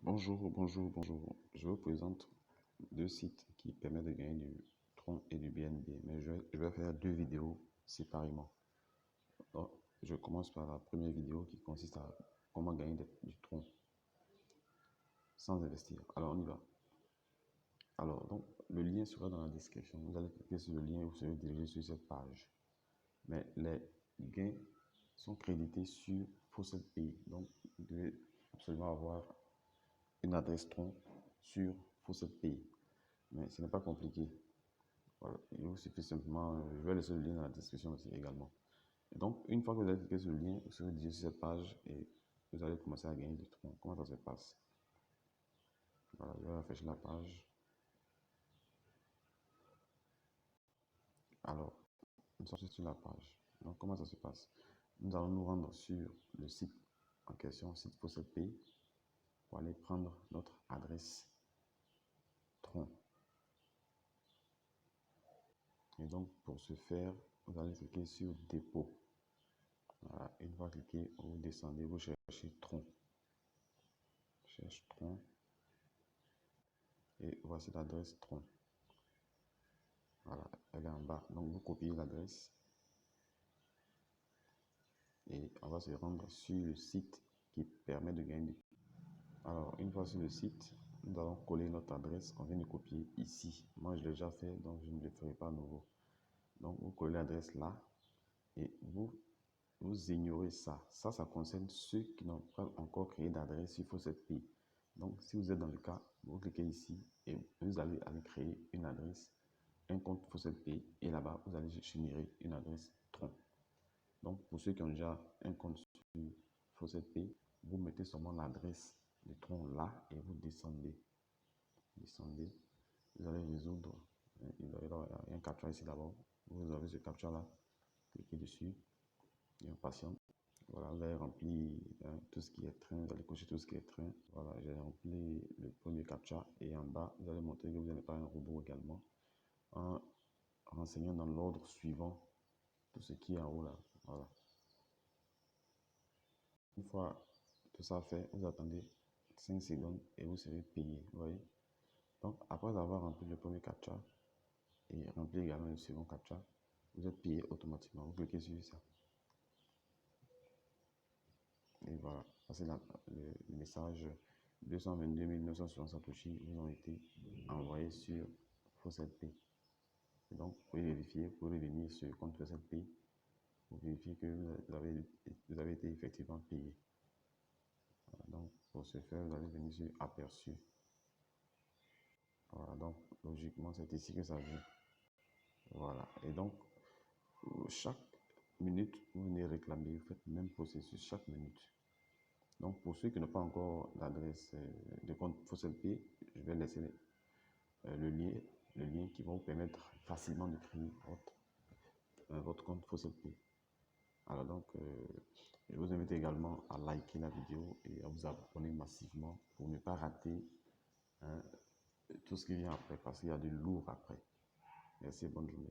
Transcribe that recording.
Bonjour. Je vous présente deux sites qui permettent de gagner du Tron et du BNB, mais je vais faire deux vidéos séparément. Donc, je commence par la première vidéo qui consiste à comment gagner du Tron sans investir. Alors, on y va. Alors, donc, le lien sera dans la description. Vous allez cliquer sur le lien et vous serez dirigé sur cette page. Mais les gains sont crédités sur Faucet Pay. Donc, vous devez absolument avoir une adresse Tron sur Faucet Pay. Mais ce n'est pas compliqué. Voilà. Il vous suffit simplement, je vais laisser le lien dans la description aussi également. Et donc, une fois que vous avez cliqué sur le lien, vous serez dirigé sur cette page et vous allez commencer à gagner du Tron. Comment ça se passe? Voilà, je vais rafraîchir la page. Alors, nous sommes sur la page. Donc, comment ça se passe? Nous allons nous rendre sur le site en question, site Faucet Pay, pour aller prendre notre adresse Tron. Et donc, pour ce faire, vous allez cliquer sur dépôt. Voilà, une fois cliqué, vous descendez, vous cherchez Tron. Cherche Tron. Et voici l'adresse Tron. Voilà, elle est en bas. Donc, vous copiez l'adresse. Et on va se rendre sur le site qui permet de gagner. Alors, une fois sur le site, nous allons coller notre adresse qu'on vient de copier ici. Moi, je l'ai déjà fait, donc je ne le ferai pas à nouveau. Donc, vous collez l'adresse là et vous ignorez ça. Ça concerne ceux qui n'ont pas encore créé d'adresse sur Faucet Pay. Donc, si vous êtes dans le cas, vous cliquez ici et vous allez créer une adresse, un compte Faucet Pay et là-bas, vous allez générer une adresse Tron. Donc, pour ceux qui ont déjà un compte sur Faucet Pay, vous mettez seulement l'adresse de Tron là et vous descendez. Vous allez résoudre. Il y a un captcha ici d'abord. Vous avez ce captcha là. Cliquez dessus et on patiente. Voilà, vous avez rempli tout ce qui est train. Vous allez cocher tout ce qui est train. Voilà, j'ai rempli le premier captcha et en bas, vous allez montrer que vous n'êtes pas un robot également. En renseignant dans l'ordre suivant tout ce qui est en haut là. Voilà. Une fois tout ça fait, vous attendez 5 secondes et vous serez payé. Vous voyez? Donc, après avoir rempli le premier captcha et rempli également le second captcha, vous êtes payé automatiquement. Vous cliquez sur ça. Et voilà, c'est le message 222 960 Satoshi vous ont été envoyés sur Faucet Pay. Et donc, vous pouvez vérifier, vous pouvez revenir sur le compte Faucet Pay pour vérifier que vous avez été effectivement payé. Voilà, donc, pour ce faire, vous allez venir sur Aperçu. Voilà, donc, logiquement, c'est ici que ça vient. Voilà, et donc, chaque minute, vous venez réclamer, vous faites le même processus chaque minute. Donc, pour ceux qui n'ont pas encore l'adresse de compte Faucet Pay, je vais laisser le lien qui va vous permettre facilement de créer votre compte Faucet Pay. Alors donc, je vous invite également à liker la vidéo et à vous abonner massivement pour ne pas rater tout ce qui vient après, parce qu'il y a du lourd après. Merci, bonne journée.